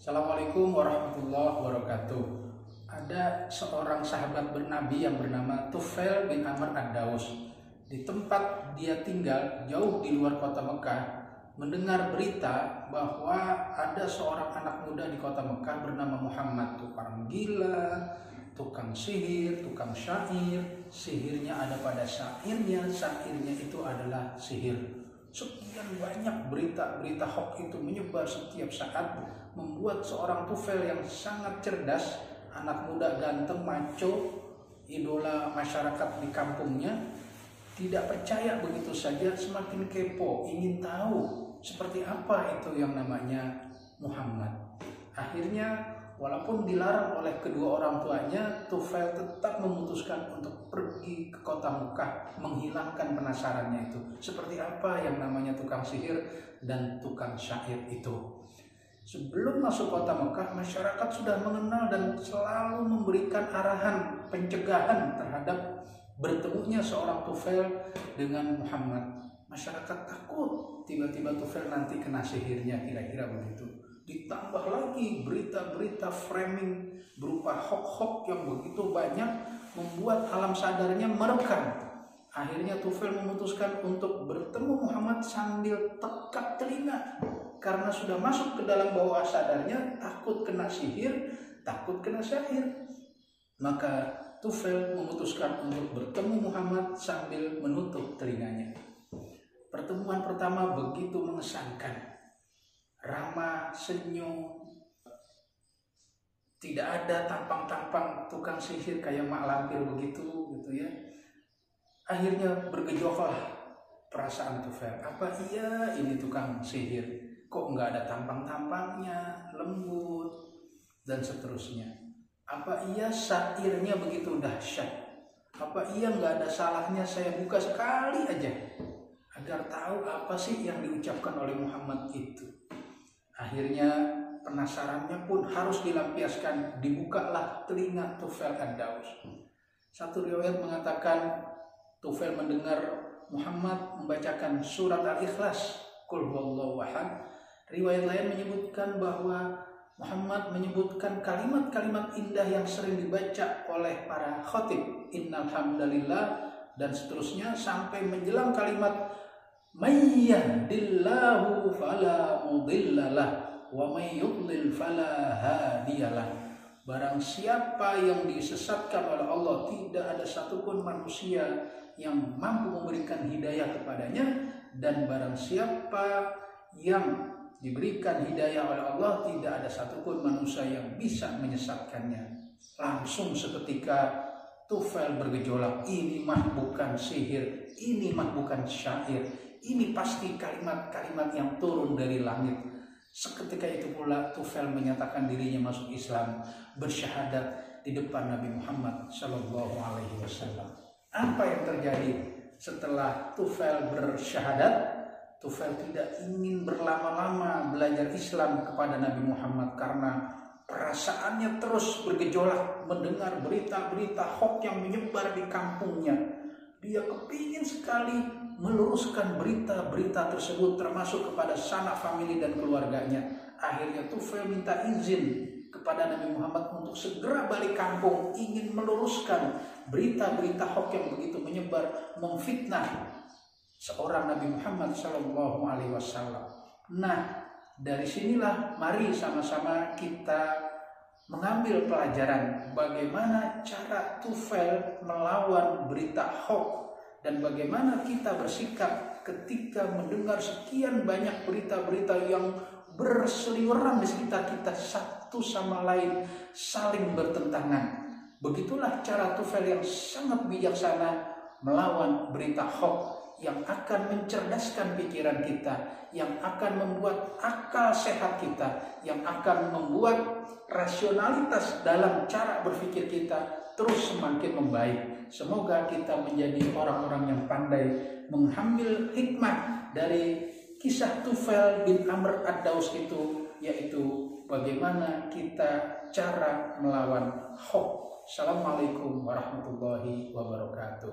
Assalamualaikum warahmatullahi wabarakatuh. Ada seorang sahabat bernabi yang bernama Tufail bin Amr ad-Daus. Di tempat dia tinggal jauh di luar kota Mekah, mendengar berita bahwa ada seorang anak muda di kota Mekah bernama Muhammad, tukang gila, tukang sihir, tukang syair. Sihirnya ada pada syairnya itu adalah sihir. Sekian banyak berita-berita hoax itu menyebar setiap saat, membuat seorang Tufail yang sangat cerdas, anak muda ganteng, maco, idola masyarakat di kampungnya, tidak percaya begitu saja, semakin kepo, ingin tahu seperti apa itu yang namanya Muhammad. Akhirnya walaupun dilarang oleh kedua orang tuanya, Tufail tetap memutuskan untuk pergi ke kota Mekah, menghilangkan penasarannya itu. Seperti apa yang namanya tukang sihir dan tukang syair itu. Sebelum masuk kota Mekah, masyarakat sudah mengenal dan selalu memberikan arahan pencegahan terhadap bertemunya seorang Tufail dengan Muhammad. Masyarakat takut tiba-tiba Tufail nanti kena sihirnya, kira-kira begitu. Ditambah lagi berita-berita framing berupa hoax-hoax yang begitu banyak, membuat alam sadarnya merekam. Akhirnya Tufail memutuskan untuk bertemu Muhammad sambil tekap telinga, karena sudah masuk ke dalam bawah sadarnya, takut kena sihir, takut kena syair. Maka Tufail memutuskan untuk bertemu Muhammad sambil menutup telinganya. Pertemuan pertama begitu mengesankan. Ramah, senyum, tidak ada tampang-tampang tukang sihir kayak mak lampir begitu gitu ya. Akhirnya bergejolaklah perasaan Tufail. Apa iya ini tukang sihir? Kok nggak ada tampang-tampangnya, lembut dan seterusnya? Apa iya syairnya begitu dahsyat? Apa iya nggak ada salahnya saya buka sekali aja agar tahu apa sih yang diucapkan oleh Muhammad itu? Akhirnya penasarannya pun harus dilampiaskan, dibukalah telinga Tufail ad-Daus. Satu riwayat mengatakan Tufail mendengar Muhammad membacakan surat Al-Ikhlas, Qul huwallahu ahad. Riwayat lain menyebutkan bahwa Muhammad menyebutkan kalimat-kalimat indah yang sering dibaca oleh para khatib, innal hamdalillah dan seterusnya, sampai menjelang kalimat may yahdillahu fala mudhillalah wa may yudlil fala hadiyalah. Barang siapa yang disesatkan oleh Allah, tidak ada satupun manusia yang mampu memberikan hidayah kepadanya, dan barang siapa yang diberikan hidayah oleh Allah, tidak ada satupun manusia yang bisa menyesatkannya. Langsung seketika Tufail bergejolak, ini mah bukan sihir, ini mah bukan syair, ini pasti kalimat-kalimat yang turun dari langit. Seketika itu pula Tufail menyatakan dirinya masuk Islam, bersyahadat di depan Nabi Muhammad Shallallahu Alaihi Wasallam. Apa yang terjadi setelah Tufail bersyahadat? Tufail tidak ingin berlama-lama belajar Islam kepada Nabi Muhammad karena perasaannya terus bergejolak mendengar berita-berita hoax yang menyebar di kampungnya. Dia kepingin sekali meluruskan berita-berita tersebut, termasuk kepada sanak famili dan keluarganya. Akhirnya Tufail minta izin kepada Nabi Muhammad untuk segera balik kampung, ingin meluruskan berita-berita hoax yang begitu menyebar, memfitnah seorang Nabi Muhammad Shallallahu Alaihi Wasallam. Nah, dari sinilah mari sama-sama kita mengambil pelajaran bagaimana cara Tufail melawan berita hoax, dan bagaimana kita bersikap ketika mendengar sekian banyak berita-berita yang berseliweran di sekitar kita, satu sama lain saling bertentangan. Begitulah cara Tufail yang sangat bijaksana melawan berita hoax, yang akan mencerdaskan pikiran kita, yang akan membuat akal sehat kita, yang akan membuat rasionalitas dalam cara berpikir kita terus semakin membaik. Semoga kita menjadi orang-orang yang pandai mengambil hikmah dari kisah Tufail bin Amr ad-Daus itu, yaitu bagaimana kita cara melawan hoax. Assalamualaikum warahmatullahi wabarakatuh.